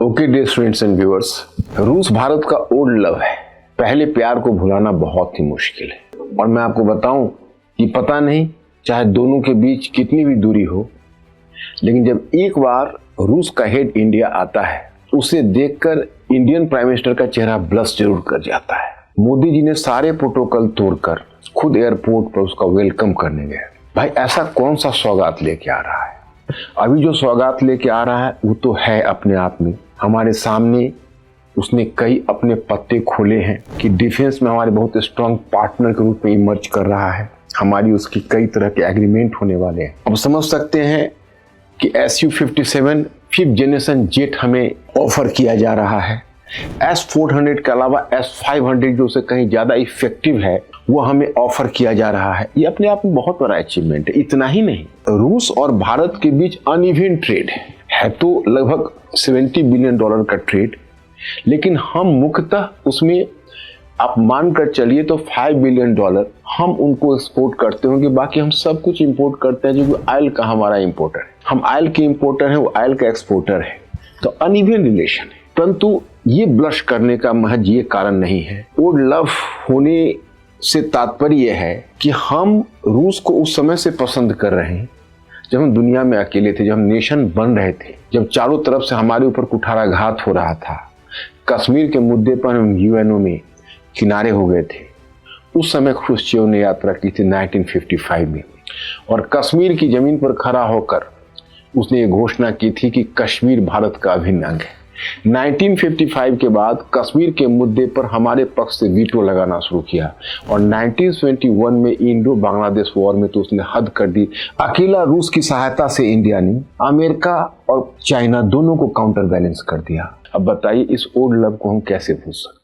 Okay dear students and viewers, रूस भारत का old love है। पहले प्यार को भुलाना बहुत ही मुश्किल है और मैं आपको बताऊं कि पता नहीं चाहे दोनों के बीच कितनी भी दूरी हो, लेकिन जब एक बार रूस का हेड इंडिया आता है उसे देखकर इंडियन प्राइम मिनिस्टर का चेहरा ब्लश जरूर कर जाता है। मोदी जी ने सारे प्रोटोकॉल तोड़कर खुद एयरपोर्ट पर उसका वेलकम करने गए। भाई ऐसा कौन सा सौगात लेके आ रहा है? अभी जो सौगात लेके आ रहा है वो तो है अपने आप में हमारे सामने। उसने कई अपने पत्ते खोले हैं कि डिफेंस में हमारे बहुत स्ट्रांग पार्टनर के रूप में इमर्ज कर रहा है। हमारी उसकी कई तरह के एग्रीमेंट होने वाले हैं। अब समझ सकते हैं कि Su-57 5th जनरेशन जेट हमें ऑफर किया जा रहा है। S-400 के अलावा S-500 जो से कहीं ज्यादा इफेक्टिव है वो हमें ऑफर किया जा रहा है। ये अपने आप में बहुत बड़ा अचीवमेंट है। इतना ही नहीं, रूस और भारत के बीच अनइवन ट्रेड है तो लगभग $70 बिलियन का ट्रेड, लेकिन हम मुख्यतः उसमें आप मानकर चलिए तो $5 बिलियन हम उनको एक्सपोर्ट करते होंगे। बाकी हम सब कुछ इंपोर्ट करते हैं, जो कि ऑयल का हमारा इंपोर्टर है। हम ऑयल के इंपोर्टर हैं, वो ऑयल का एक्सपोर्टर है। तो अनइवन रिलेशन है, परंतु ये ब्लश करने का महज ये कारण नहीं है। वो लव होने से तात्पर्य है कि हम रूस को उस समय से पसंद कर रहे हैं जब हम दुनिया में अकेले थे, जब हम नेशन बन रहे थे, जब चारों तरफ से हमारे ऊपर कुठाराघात हो रहा था। कश्मीर के मुद्दे पर हम यूएनओ में किनारे हो गए थे। उस समय ख्रुश्चेव ने यात्रा की थी 1955 में, और कश्मीर की जमीन पर खड़ा होकर उसने ये घोषणा की थी कि कश्मीर भारत का अभिन्न अंग है। 1955 के बाद कश्मीर के मुद्दे पर हमारे पक्ष से वीटो लगाना शुरू किया, और 1971 में इंडो बांग्लादेश वॉर में तो उसने हद कर दी। अकेला रूस की सहायता से इंडिया ने अमेरिका और चाइना दोनों को काउंटर बैलेंस कर दिया। अब बताइए इस ओल्ड लव को हम कैसे भूल सकते हैं?